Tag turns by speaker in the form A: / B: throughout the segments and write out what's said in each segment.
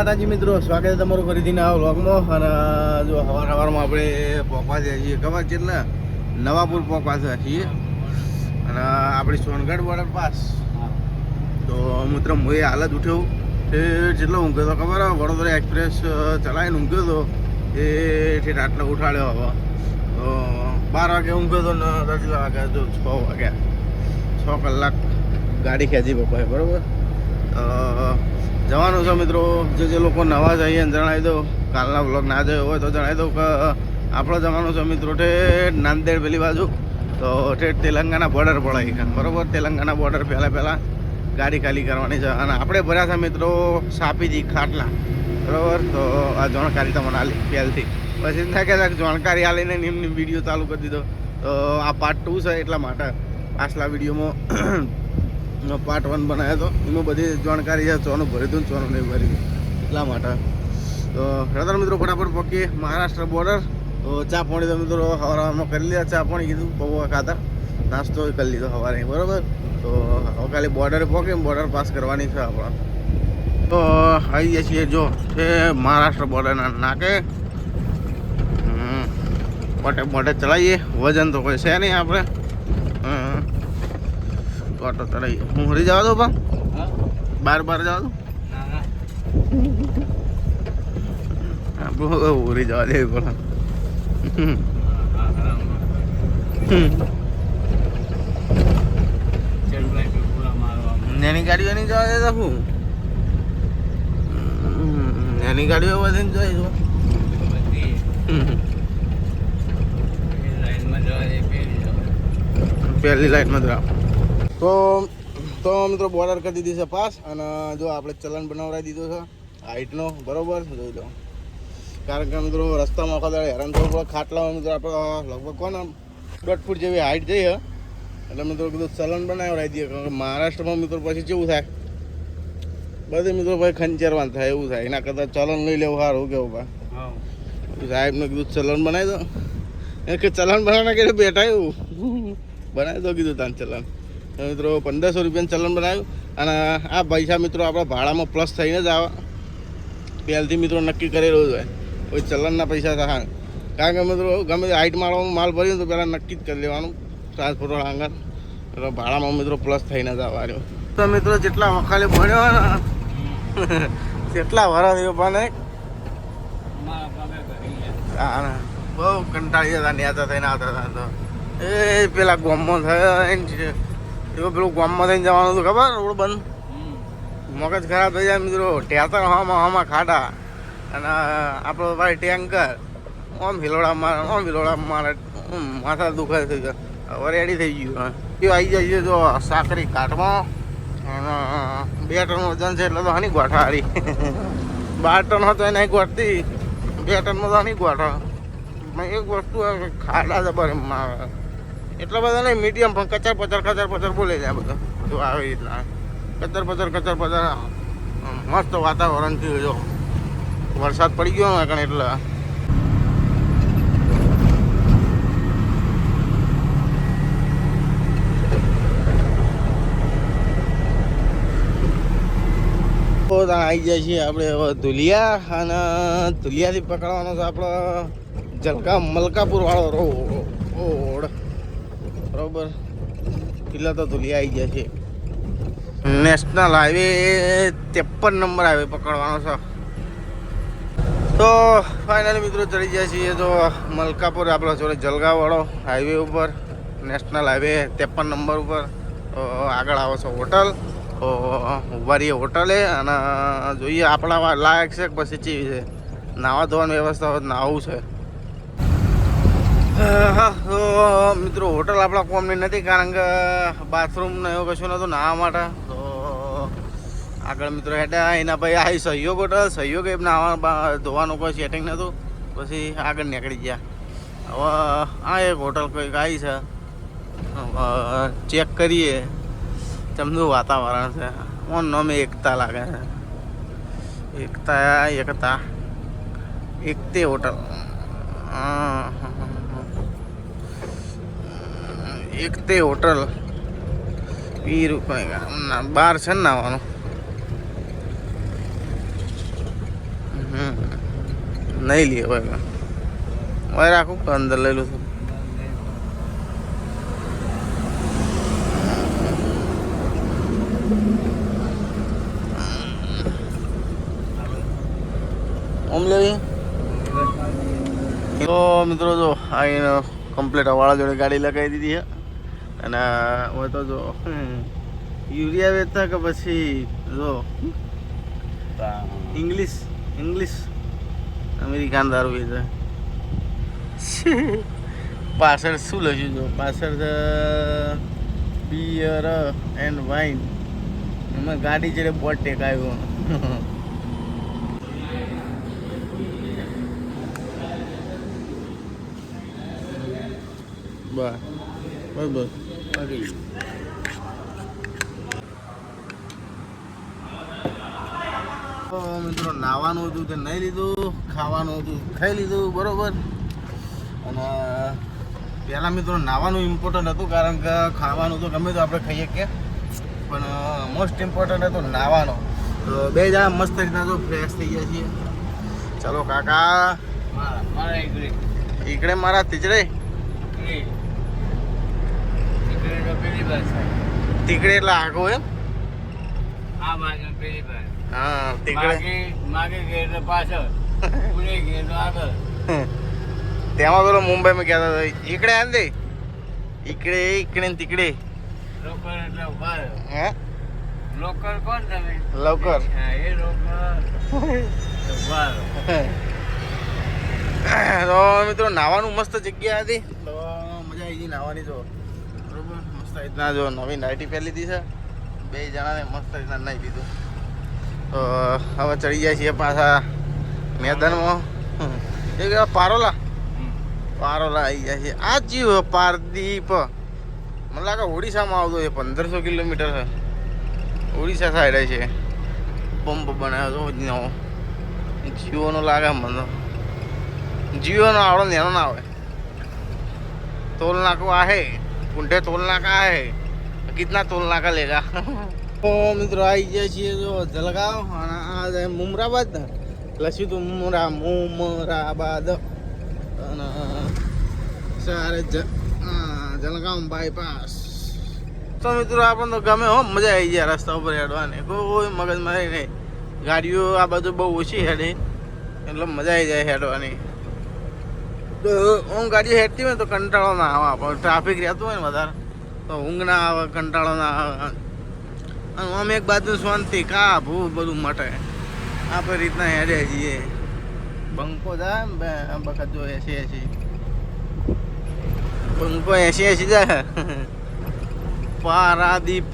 A: માતાજી મિત્રો, સ્વાગત છે તમારું ફરીથી નવા વ્લોગમાં. અને જો સવારમાં આપણે પોકવા જઈએ છીએ, ખબર છે ને, નવાપુર પોકવા છીએ. અને આપણી સોનગઢ બોર્ડર પાસ. તો મિત્રો હું એ હાલ જ ઉઠ્યો એ જેટલો ઊંઘ્યો હતો ખબર, વડોદરા એક્સપ્રેસ ચલાવીને ઊંઘ્યો હતો એ ઠેઠ આટલો ઉઠાડ્યો. હવે તો 12 વાગે ઊંઘ્યો હતો ને 10 વાગે જો 6 વાગ્યા, 6 કલાક ગાડી ખેંચી પપ્પાએ, બરાબર. જવાનું છે મિત્રો. જે લોકો નવા જઈએ ને જણાવી દો, કાલના વ્લોગ ના જોયો હોય તો જણાવી દઉં કે આપણો જવાનું છે મિત્રો ઠેઠ નાંદેડ પેલી બાજુ. તો ઠેઠ તેલંગાણા બોર્ડર પડાય, બરાબર. તેલંગાણા બોર્ડર પહેલાં ગાડી ખાલી કરવાની છે. અને આપણે ભર્યા છે મિત્રો સાપીથી ખાટલા, બરાબર. તો આ જાણકારી તમને આલી પહેલથી, પછી ના કહેતા જાણકારી આલીને એમની વિડીયો ચાલુ કરી દીધો. તો આ પાર્ટ 2 છે, એટલા માટે પાછલા વિડીયોમાં પાર્ટ 1 બનાવ્યો હતો, એમાં બધી જાણકારી છે, ચોનું ભરી હતું ચોનું નહીં ભરી, એટલા માટે. તો રતન મિત્રો ફટાફટ પહોંચીએ મહારાષ્ટ્ર બોર્ડર. તો ચા પાણી તો મિત્રો સવારમાં કરી લીધા, ચા પાણી કીધું પૌવા ખાતા, નાસ્તો કરી લીધો સવારે, બરાબર. તો હવે ખાલી બોર્ડરે પહોંચીએ, બોર્ડર પાસ કરવાની છે આપણે. તો આવી જઈએ છીએ જો છે મહારાષ્ટ્ર બોર્ડરના નાકે. મોટે ચલાવીએ, વજન તો કોઈ છે નહીં આપણે. ઓટો ચલાવીએ. હું હરી જવા દઉં પણ બાર જવા દઉં, ઉરી જવા દે પણ નાની ગાડીઓ નહીં જવા દેતા. હું નાની ગાડીઓ વધીને જોઈશું. પહેલી લાઈનમાં જ રાખ. તો મિત્રો બોર્ડર કરી દીધી છે પાસ. અને જો આપણે ચલણ બનાવડાવી દીધો છે હાઈટનો, બરાબર. જોઈ લો, કારણ કે મિત્રો રસ્તામાં આખા દાડે હેરાન થવું પડે. ખાટલામાં મિત્રો આપણે લગભગ કોને 1.5 ફૂટ જેવી હાઈટ જઈએ, એટલે મિત્રો કીધું ચલણ બનાવડાવી દઈએ. કારણ કે મહારાષ્ટ્રમાં મિત્રો પછી કેવું થાય, બધે મિત્રો ભાઈ ખંચેરવાનું થાય, એવું થાય. એના કરતાં ચલણ લઈ લેવું સારું, કેવું ભાઈ સાહેબને કીધું ચલણ બનાવી દો. એ કે ચલણ બનાવવાના કે બેઠા એવું બનાવી દો કીધું તાન ચલણ. મિત્રો 1500 રૂપિયાનું ચલણ બનાવ્યું. અને આ પૈસા મિત્રો આપણા ભાડામાં પ્લસ થઈને જ આવે, પહેલથી મિત્રો નક્કી કરેલું હોય કોઈ ચલણના પૈસા થાય. કારણ કે મિત્રો ગમે તે હાઈટ માળવામાં માલ ભર્યો તો પહેલાં નક્કી જ કરી લેવાનું ટ્રાન્સપોર્ટ આગળ, એટલે ભાડામાં મિત્રો પ્લસ થઈને જ આવવાનું. તો મિત્રો જેટલા વખાલે ભણ્યો ને જેટલા વરા થયો પણ હા બહુ કંટાળી જતા નેતા થઈને આવતા હતા. તો એ પેલા ગોમમાં થયા એવું પેલું ગામમાં થઈને જવાનું હતું ખબર, રોડ બંધ, મગજ ખરાબ થઈ જાય મિત્રો. ટેટર હવામાં ખાડા, અને આપણો ભાઈ ટેન્કર આમ હિલોડા મારે માથા દુખાય થઈ ગયા. હવે રેડી થઈ ગયું. એ આવી જાય છે જો સાકરી કાટમાં. અને 2 ટન વજન છે એટલે તો હની ગોઠા હારી 12 ટન હતો એને ગોઠતી, 2 ટનમાં તો હની ગોઠા. એક વસ્તુ ખાડા જબર એટલા બધા નહીં, મીડિયમ, પણ કચર પચર બોલે જાય બધા. જો આવી રીતના કચર પચર મસ્ત વાતાવરણ થયું. જો વરસાદ પડી ગયો ને કારણ એટલે આવી જાય છીએ આપણે હવે ધુલિયા. અને ધુલિયાથી પકડવાનો છે આપણો મલકાપુર વાળો રોડ, બરાબર. કિલ્લા તો ધુલિયા આવી જાય છે. નેશનલ હાઈવે 53 નંબર હાઈવે પકડવાનો છે. તો ફાઇનલી મિત્રો ચડી જાય છીએ તો મલકાપુર, આપણો જોડે જલગાંવ હાઈવે ઉપર, નેશનલ હાઈવે 53 નંબર ઉપર. તો આગળ આવે છે હોટલ. તો ઉભા રહીએ હોટલે અને જોઈએ આપણા લાયક છે પછી ચીવી છે. નાવા ધોવાની વ્યવસ્થા હોય નાવું છે. હા તો મિત્રો હોટલ આપણા કોમની નથી, કારણ કે બાથરૂમ ને એવું કશું નહોતું નાવા માટે. તો આગળ મિત્રો હેઠા એના ભાઈ આવી સહયોગ હોટલ, સહયોગ એ નાવા ધોવાનું કોઈ સેટિંગ નહોતું, પછી આગળ નીકળી ગયા. હવે આ એક હોટલ કંઈક આવી છે, ચેક કરીએ ચમનું વાતાવરણ છે. ઓન નામે એકતા લાગે છે, એકતે હોટલ. એકતે હોટલ 20 રૂપિયા બહાર છે ને નાવાનું. નહીં લઈએ ભાઈ મારે રાખું અંદર લઈ લઉં છું ઓમ લેવી તો મિત્રો જો આ કમ્પ્લીટ વાળા જોડે ગાડી લગાવી દીધી છે અને હવે તો જો યુરિયા વેચતા કે પછી જો ઇંગ્લિશ અમેરિકન દારૂ વેચે પાછળ શું લખ્યું જો પાછળ બિયર એન્ડ વાઇન એમાં ગાડી જોડે બોટ ટેકાયો બસ મિત્રો નાવાનું હતું તે નહીં લીધું ખાવાનું હતું ખાઈ લીધું બરોબર અને પહેલાં મિત્રો નાવાનું ઇમ્પોર્ટન્ટ હતું કારણ કે ખાવાનું તો ગમે તો આપણે ખાઈએ કે પણ મોસ્ટ ઇમ્પોર્ટન્ટ હતું નાવાનું તો બે જણા મસ્ત રીતના જો ફ્રેશ થઈ ગયા છીએ ચાલો કાકા ઈકડે મારા તીજડે તીકડે એટલે આગો એમ હા તીકડે તેમાં પેલો મુંબઈમાં કહેતા હતા ઈકડે આંદે ઈકડે ઈકડે ને તીકડે હે
B: લોકર કોણ તમે
A: લવકર
B: એ
A: તો મિત્રો નાવાનું મસ્ત જગ્યા હતી તો મજા આવી ગઈ નાવાની જો બરોબર મસ્ત રીતના જો નવી નાઇટી પહેરી લીધી છે બે જણાને મસ્ત રીતના નાહી લીધું તો હવે ચડી જાય છીએ પાછા મેદાનમાં એ પારોલા આવી જાય છે આ જીવ પારદીપ મને લાગે ઓડિશામાં આવતો છે 1500 કિલોમીટર છે ઓડિશા સાઈડ છે પંપ બનાવ્યો તો નવો જીઓનો લાગે મને જીઓનો આવડો નેનો ના આવે टोल नाका आहे कुंठे टोल नाका आहे कितना टोल नाका लेगा तो मित्रों आई जाइए जो जलगांव आज मुमराबाद लसी तो मुमराबाद सारे जलगांव बाईपास तो मित्रों अपन तो गमे हो मजा आई जाए रस्ता पर हेडवाने कोई मगज मारी नहीं गाड़ियों आ बाजू बहु ओછી હેડે એટલે મજા આવી જાય હેડવાની તો હું ગાડી હેડતી હોય તો કંટાળો ના આવે પણ ટ્રાફિક રહેતું હોય ને વધારે તો ઊંઘ ના આવે કંટાળો ના આવે અને આમ એક બાજુ શાંતિ કા ભૂ બધું મટે આપણે રીતના હેડે છીએ બંકો જાય વખત જો 80 બંકો 80 જાય પારાદીપ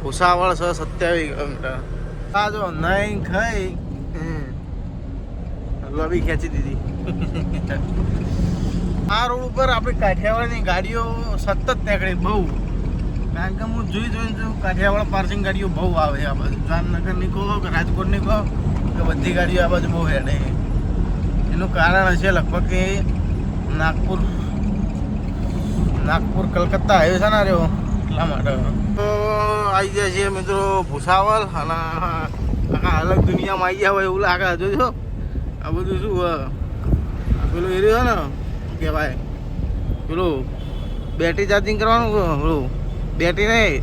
A: ભૂસાવળ 27 કિલોમીટર આ જો નહીં ખાઈ લોબી ખેંચી દીધી આ રોડ ઉપર આપણી કાઠિયાવાડની ગાડીઓ સતત નીકળે બહુ કારણ કે હું જોઈને કાઠિયાવાડ પાર્સિંગ ગાડીઓ બહુ આવે આ બાજુ જામનગરની કહો કે રાજકોટની કહો કે બધી ગાડીઓ આ બાજુ બહુ હેડે એનું કારણ હશે લગભગ કે નાગપુર કલકત્તા હાઈવે છે ને રહ્યો એટલા માટે તો આવી જાય છે મિત્રો ભૂસાવલ અને આખા અલગ દુનિયામાં આવી ગયા હોય એવું લાગે જોજો આ બધું શું પેલું એરિયો ને કહેવાય પેલું બેટરી ચાર્જિંગ કરવાનું પેલું બેટરી નહીં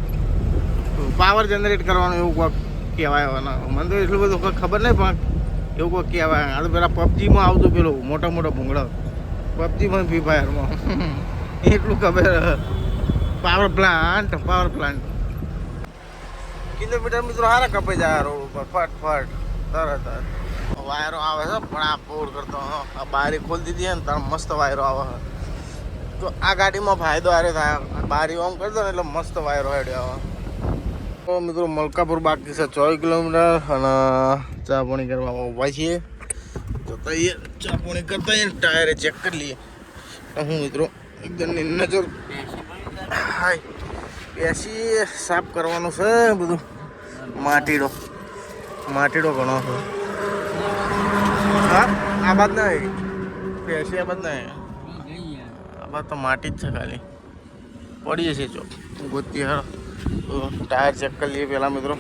A: પાવર જનરેટ કરવાનું એવું કોઈક કહેવાય મને તો એટલું બધું કોઈ ખબર નહીં પણ એવું કોઈક કહેવાય આ તો પેલા પબજીમાં આવતું પેલું મોટા મોટા ભૂંગળા પબજીમાં ફ્રી ફાયરમાં એટલું ખબર પાવર પ્લાન્ટ કિલોમીટર મિત્રો હારા કપાઈ જાય રોડ ઉપર ફટ તરત વાયરો આવે છે પણ આ પોર કરતો આ બારી ખોલી દીધી છે ને તાર મસ્ત વાયરો આવે તો આ ગાડીમાં ફાયદો આરે થાય બારી ઓમ કરી દો ને એટલે મસ્ત વાયરો હેડ્યો આવે તો મિત્રો મલકાપુર બાકી છે 24 કિલોમીટર અને ચા પાણી કરવા ઉભા છીએ તો તૈયાર ચા પાણી કરતા ટાયરે ચેક કરી લઈએ તો હું મિત્રો એકદમ નજર હાય બેસી સાફ કરવાનું છે બધું માટીડો ઘણો છે હા આ બાદ નહીં બેસી આ બાદ નહીં આ બાદ તો માટી જ છે ખાલી પડીએ છીએ ચોક ગોતી હારો તો ટાયર ચેક કરી લઈએ પહેલાં મિત્રો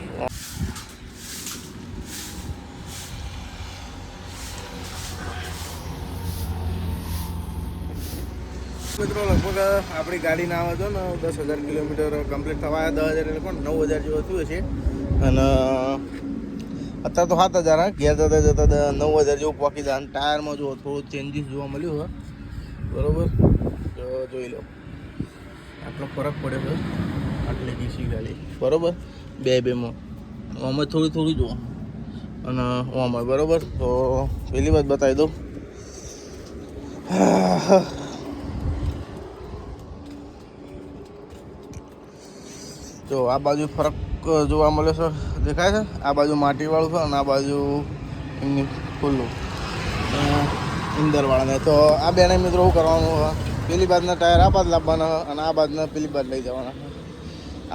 A: મિત્રો લગભગ આપણી ગાડી ના આવે તો ને 10,000 કિલોમીટર કમ્પ્લીટ થવા 10,000 એટલે કોણ 9,000 જેવું થયું છે. અને અત્યારે તો 7,000 ઘેર જતા 9,000 જેવું પહોંચી જાય. અને ટાયરમાં જો થોડું ચેન્જીસ જોવા મળ્યું હોય બરાબર, તો જોઈ લો આટલો ફરક પડે છે આટલી ડીસી ગાડી બરાબર, બેમાં આમાં થોડી જુઓ અને આમાં બરાબર. તો પહેલી વાત બતાવી દઉં, જો આ બાજુ ફરક જોવા મળે છે, દેખાય છે. આ બાજુ માટીવાળું છે અને આ બાજુ એમની ખુલ્લું ઇન્દરવાળાને. તો આ બેને મિત્રો શું કરવાનું, પેલી બાજુના ટાયર આ બાજુ લાવવાના અને આ બાજુના પેલી બાજુ લઈ જવાના.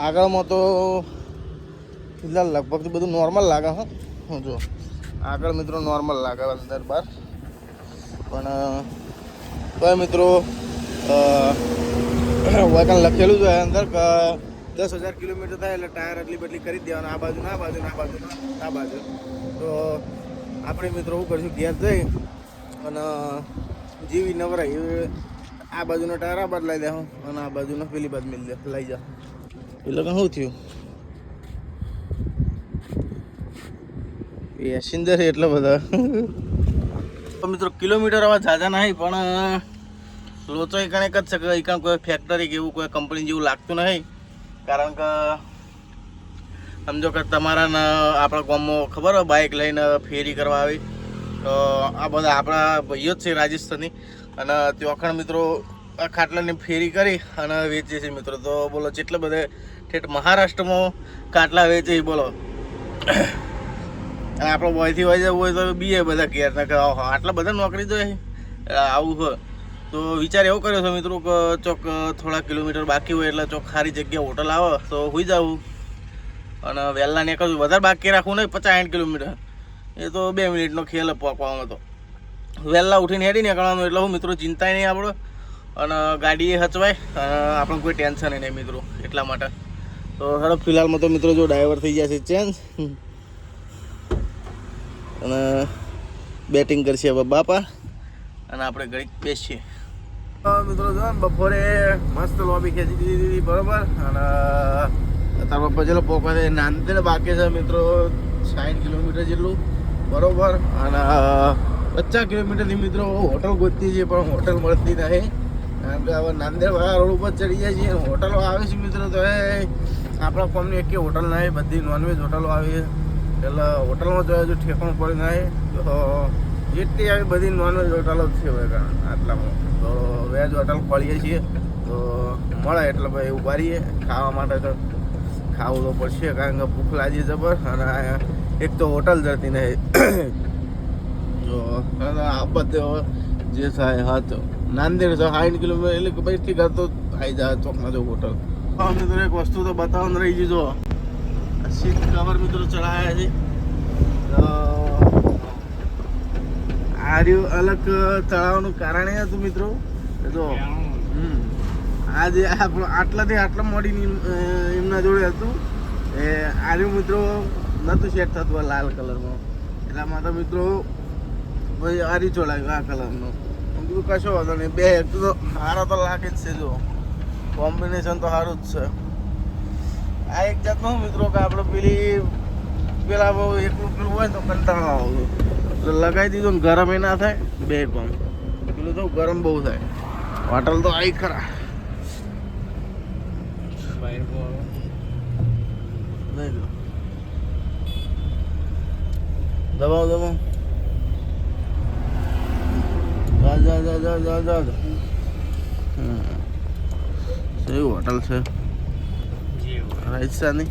A: આગળમાં તો ફિલહાલ લગભગ બધું નોર્મલ લાગે હા. જો આગળ મિત્રો નોર્મલ લાગે અંદર બહાર, પણ તો મિત્રો વાયકાન લખેલું છે અંદર કે 10,000 કિલોમીટર થાય એટલે ટાયર અદલી બદલી કરી દેવાના, આ બાજુ આ બાજુ આ બાજુ આ બાજુ. તો આપણે મિત્રો શું કરીશું, ઘેર જઈ અને જેવી નવરાય એવી આ બાજુનો ટાયર આ બાજુ લઈ દે અને આ બાજુનો પેલી બાજુ લઈ જા. એટલે કે શું થયું પેસેન્જર એટલા બધા. તો મિત્રો કિલોમીટર હવે ઝાઝા નહીં, પણ લોચો એક જ છે કે એકાણ કોઈ ફેક્ટરી કે એવું કોઈ કંપની જેવું લાગતું નહીં. કારણ કે સમજો કે તમારા આપણા ગામમાં ખબર હોય બાઇક લઈને ફેરી કરવા આવી, તો આ બધા આપણા ભાઈઓ જ છે રાજસ્થાની, અને ત્યોખણ મિત્રો આ ખાટલાની ફેરી કરી અને વેચે છે મિત્રો. તો બોલો જેટલા બધે ઠેઠ મહારાષ્ટ્રમાં ખાટલા વેચે બોલો. અને આપણો બોયથી હોય જવું હોય તો બીએ બધા ઘેર કે આટલા બધા નોકરી જોઈએ આવું હોય. તો વિચાર એવો કર્યો છે મિત્રો કે ચોક થોડા કિલોમીટર બાકી હોય એટલે ચોક સારી જગ્યા હોટલ આવે તો હોઈ જવું, અને વહેલા નીકળવું. વધારે બાકી રાખવું નહીં, 50-60 કિલોમીટર એ તો 2 મિનિટનો ખેલ પહોંચવામાં. તો વહેલા ઉઠીને હેડી નીકળવાનું એટલે હું મિત્રો ચિંતા નહીં આપણો, અને ગાડી એ હચવાય અને આપણને કોઈ ટેન્શન નહીં મિત્રો. એટલા માટે તો હેડો ફિલહાલમાં તો મિત્રો જો ડ્રાઈવર થઈ ગયા છે ચેન્જ, અને બેટિંગ કરશે હવે બાપા અને આપણે ઘડીક બેસીએ. મિત્રો જો બપોરે મસ્ત લોબી ખેંચી દીધી બરાબર. અને અત્યારે પછેલો પોકવા છે નાંદેડ બાકી છે મિત્રો 60 કિલોમીટર જેટલું બરાબર. અને 50 કિલોમીટરથી મિત્રો હોટલ ગોતતી છે પણ હોટલ મળતી નહીં, કારણ કે હવે નાંદેડવાળા રોડ ઉપર ચડી જાય છે. હોટલો આવે છે મિત્રો, તો એ આપણા કોમની એક હોટલ નહીં, બધી નોનવેજ હોટલો આવી એટલે હોટલમાં જો હજુ ઠેકાણું પડી નહીં. તો જેટલી આવી બધી નોનવેજ હોટલો જ છે હવે આટલામાં. તો વેજ હોટલ ખોલીએ છીએ તો મળે એટલે ભાઈ ઉભા રહીએ ખાવા માટે. તો ખાવું તો પડશે કારણ કે ભૂખ લાગી જબર, અને એક તો હોટલ જતી નહીં. જો આ બધે જે થાય હા તો નાંદેડ 60 કિલોમીટર એટલે કે ભાઈ ઠીક તો આવી જાય ચોકમાં જો હોટલ. હા મિત્રો એક વસ્તુ તો બતાવવાનું રહી ગયું, જો સીટ કવર મિત્રો ચડાવ્યા છે. તો આ રહ્યું અલગ ચડાવવાનું કારણ એ હતું મિત્રો, જો આ જે આપણો આટલાથી આટલા મોડી એમના જોડે હતું એ આર્યું મિત્રો નહોતું સેટ થતું લાલ કલરમાં, એટલા માટે મિત્રો ભાઈ આરી ચોડાવ્યું આ કલરનો. બીજું કશો વાંધો નહીં, બે એક તો સારો તો લાગે જ છે. જો કોમ્બિનેશન તો સારું જ છે. આ એક જાતનું મિત્રો કે આપણે પેલા બહુ એકલું પેલું હોય તો કંટાળો આવે તો લગાવી દીધું ને ગરમ એ ના થાય. બે કોમ પેલું તો ગરમ બહુ થાય. હોટલ તો આવી ખરા દબાવ જા એવું હોટલ છે રાજસ્થાની.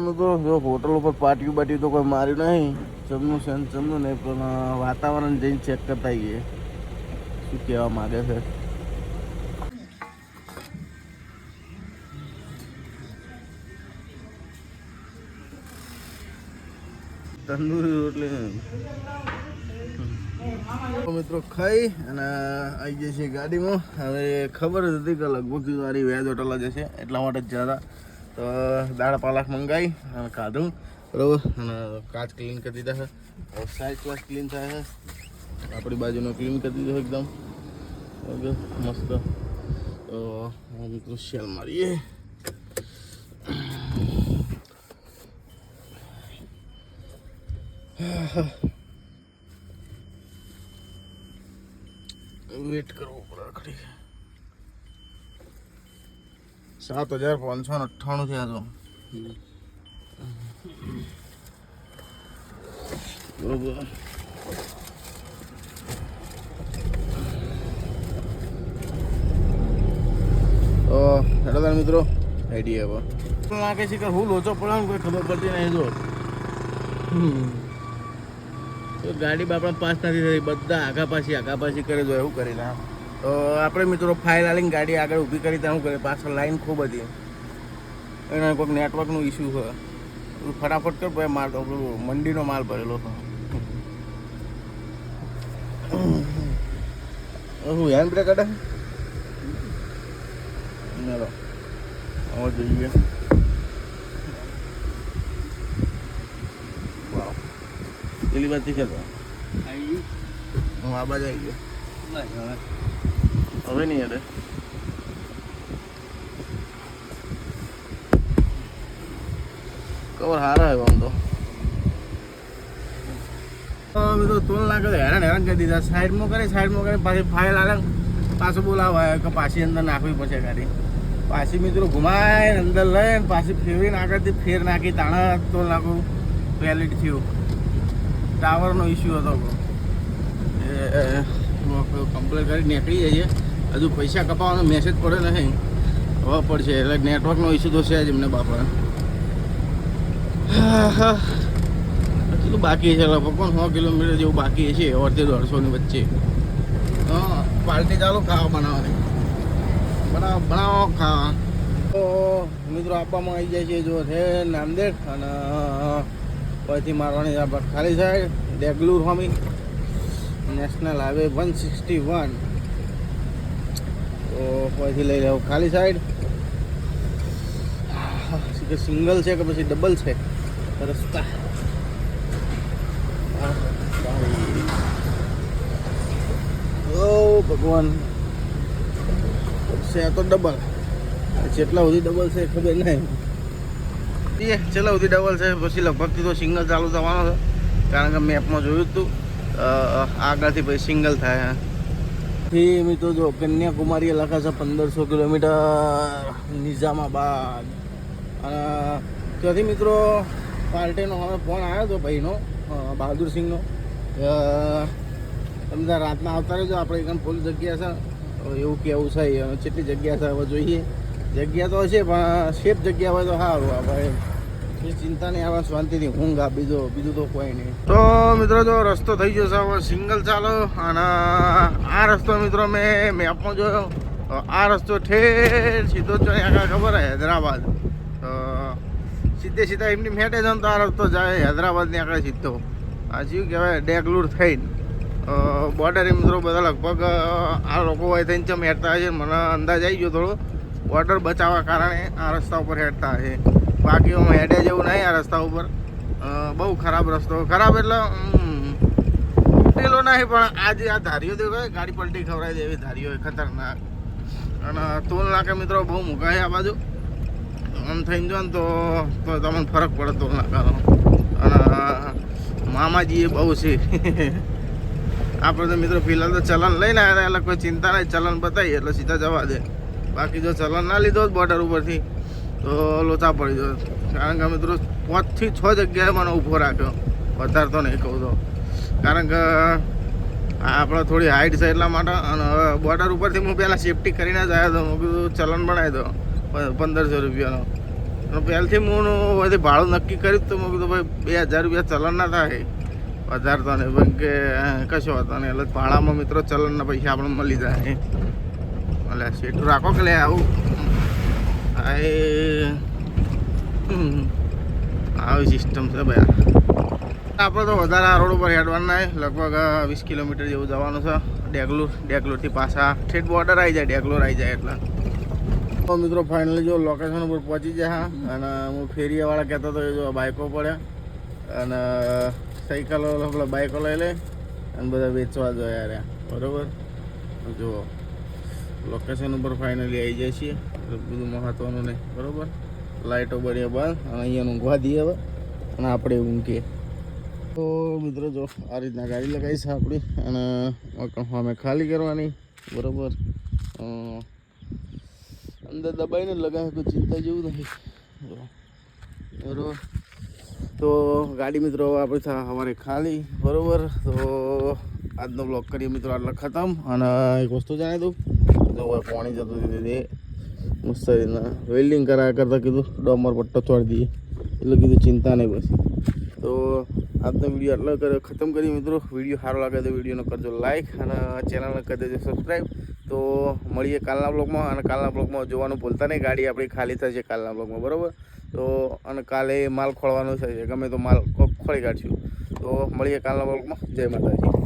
A: મિત્રો જો હોટલ ઉપર પાટિયું બાટિયું તો કોઈ માર્યું નહીં, જમનું છે જમનું નહીં, પણ વાતાવરણ જઈને ચેક કરતા આવીએ શું કહેવા માગે છે. તંદૂરી રોટલી મિત્રો ખાઈ અને આવી જઈએ છીએ ગાડીમાં. હવે ખબર જ હતી કે લગભગ મારી વેજ હોટલ જ હશે, એટલા માટે જ જતા. તો દાળ પાલક મંગાવી અને ખાધું બરાબર, અને કાચ ક્લીન કરી દીધા છે. સાઈડ ક્લાસ ક્લીન થાય છે, આપણી બાજુનો ક્લીન કરી દીધો એકદમ મસ્ત. તો મિત્રો શેલ મારીએ. વેટ કરવો પડે આખરી. 7,598 થયા તો બરોબર. તો હેલો મિત્રો આઈડિયા હવે લાગે છે કે હું લોચો પડવાનું કોઈ ખબર પડતી નહીં. જો તો ગાડી બાપડા પાસ નથી થઈ, બધા આઘાપાછી કરે જો એવું કરી ના. તો આપણે મિત્રો ફાઇલ આલીને ગાડી આગળ ઊભી કરી ત્યાં શું કરે, પાછળ લાઈન ખૂબ હતી, એના કોઈક નેટવર્કનું ઇસ્યુ છે. ફટાફટ કર ભાઈ, માલ તો મંડીનો માલ ભરેલો હતો. હું હેન્ડ બ્રેક કાઢે ચલો હવે જોઈએ. વાવ પેલી બાજુ ચાલો હું આ બાજુ આવી ગયો. હવે નહીં અરે કવર હારા આવ્યો આમ તો મિત્રો તોલ ના કરે, હેરાન કરી દીધા. સાઈડમાં કરે પાછી ફાઇલ આલે, પાછું બોલાવે કે પાછી અંદર નાખવી પડશે ગાડી. પાછી મિત્રો ઘુમાય અંદર લઈને પાછી ફેરવીને આગળથી ફેર નાખી તાણા તોલ નાખું વેલિડ થયું. ટાવરનો ઇસ્યુ હતો કમ્પ્લેટ કરી નીકળી જઈએ. હજુ પૈસા કપાવવાનો મેસેજ પડે નહીં, હવે પડશે. એટલે નેટવર્કનો ઇસ્યુ તો છે જ એમને બાપા. કેટલું બાકી છે લગભગ 100 કિલોમીટર જેવું બાકી છે, 150-150 વચ્ચે. હા પાર્ટી ચાલો ખાવા બનાવવાની, બનાવો ખાવા. તો મિત્રો આપવામાં આવી જાય છે જો છે નામદેડ, અને પછી મારવાની આપણે ખાલી સાઈડ દેગલુર હોમી નેશનલ હાઈવે 161. તો પછી લઈ લેવું ખાલી સાઈડ. સિંગલ છે કે પછી ડબલ છે રસ્તા? ઓ ભગવાન, છે તો ડબલ. જેટલા સુધી ડબલ છે ખબર નહીં, છેલ્લા સુધી ડબલ છે. પછી લગભગથી તો સિંગલ ચાલુ થવાનો છે, કારણ કે મેપમાં જોયું હતું આગળથી પછી સિંગલ થાય. થી મિત્રો જો કન્યાકુમારી લખે છે 1500 કિલોમીટર નિઝામાબાદ. અને ત્યાંથી મિત્રો પાર્ટીનો હવે ફોન આવ્યો હતો ભાઈનો, બહાદુરસિંહનો. તમે રાતના આવતા રહેજો, આપણે એકદમ ફૂલ જગ્યા છે એવું કેવું છે. કેટલી જગ્યા છે હવે જોઈએ. જગ્યા તો હશે પણ સેફ જગ્યા હોય તો સારું. આપણે ચિંતા નહીં આવે, શાંતિથી ઊંઘ આ, બીજું તો કોઈ નહીં. તો મિત્રો જો રસ્તો થઈ જશે હવે સિંગલ ચાલો. અને આ રસ્તો મિત્રો મેં મેપમાં જોયો, આ રસ્તો ઠેર સીધો જ આગળ ખબર હે હૈદરાબાદ. સીધે સીધા એમની મેટે જાવ તો આ રસ્તો જાય હૈદરાબાદની આગળ સીધો. આ શું કહેવાય ડેગલુર થઈને બોર્ડર. મિત્રો બધા લગભગ આ લોકો હોય થઈને ચમ હેડતા હશે, મને અંદાજ આવી ગયો થોડો. બોર્ડર બચાવવા કારણે આ રસ્તા ઉપર હેડતા હશે, બાકી હું હેડે જેવું નહીં આ રસ્તા ઉપર. બહુ ખરાબ રસ્તો, ખરાબ એટલે તૂટેલો નહીં, પણ આજે આ ધારીઓ દેખાય ગાડી પલટી ખવડાવી દે એવી ધારીઓ ખતરનાક. અને ટોલ નાકે મિત્રો બહુ મૂકાય આ બાજુ. આમ થઈને જો ને તો તમને ફરક પડે ટોલ નાકાનો. અને મામાજી એ બહુ છે. આપણે તો મિત્રો ફિલહાલ તો ચલન લઈને આવ્યા એટલે કોઈ ચિંતા નહીં, ચલન બતાવીએ એટલે સીધા જવા દે. બાકી જો ચલન ના લીધો બોર્ડર ઉપરથી તો લોચા પડી જાય. કારણ કે મિત્રો 5 થી 6 જગ્યાએ મને ઊભો રાખ્યો, વધારે તો નહીં કહું તો. કારણ કે આપણે થોડી હાઈટ છે એટલા માટે. અને બોર્ડર ઉપરથી હું પહેલાં સેફટી કરીને જ આવ્યો હતો. હું કીધું ચલન બનાવી દો 1500 રૂપિયાનો. અને પહેલથી હું બધી ભાડું નક્કી કર્યું તો મેં કીધું ભાઈ 2000 રૂપિયા ચલન ના થાય, વધારે તો નહીં. પણ કે કશો હતો નહીં. એટલે ભાડામાં મિત્રો ચલનના પૈસા આપણે મળી જાય. એટલે સેઠું રાખો કે લે આવું આવી સિસ્ટમ છે ભાઈ. આપણે તો વધારે આ રોડ ઉપર હેડવાનું નહીં, લગભગ 20 કિલોમીટર જેવું જવાનું છે. ડેગલુરથી પાછા ઠેઠ બોર્ડર આવી જાય, ડેગલુર આવી જાય એટલે. તો મિત્રો ફાઇનલી જો લોકેશન ઉપર પહોંચી જાય. હા, અને હું ફેરિયાવાળા કહેતો હતો એ જો બાઇકો પડે અને સાયકલો પેલા બાઇકો લઈ લે અને બધા વેચવા જોઈએ યાર, બરાબર. જુઓ લોકેશન ઉપર ફાઇનલી આવી જાય છીએ બધું મહત્વનું નહીં બરાબર. લાઇટો બની બંધ અને અહીંયા ઊંઘવા દઈએ હવે અને આપણે ઊંઘીએ. તો મિત્રો જો આ રીતના ગાડી લગાવી છે આપણી અને અમે ખાલી કરવાની બરાબર. અંદર દબાઈને લગાવે કોઈ ચિંતા જેવું નથી બરાબર. તો ગાડી મિત્રો આપણે સવારે ખાલી બરાબર. તો આજનો બ્લોગ કરીએ મિત્રો આટલા ખતમ. અને એક વસ્તુ જણાવી દઉં તો પાણી જતું દીધું તે મસ્ત રીતના વેલ્ડિંગ કરાયા કરતાં કીધું ડોમર પટ્ટો છોડી દઈએ એટલે કીધું ચિંતા નહીં બસ. તો આજનો વિડીયો આટલો ખતમ કરીએ મિત્રો. વિડીયો સારો લાગે તો વિડીયોને કરજો લાઈક અને ચેનલને કરી દેજો સબસ્ક્રાઈબ. તો મળીએ કાલના બ્લોગમાં. અને કાલના બ્લોગમાં જોવાનું ભૂલતા નહીં, ગાડી આપણી ખાલી થશે કાલના બ્લોગમાં બરાબર. તો અને કાલે માલ ખોળવાનો થશે, ગમે તો માલ ખોળી કાઢશું. તો મળીએ કાલના બ્લોગમાં. જય માતાજી.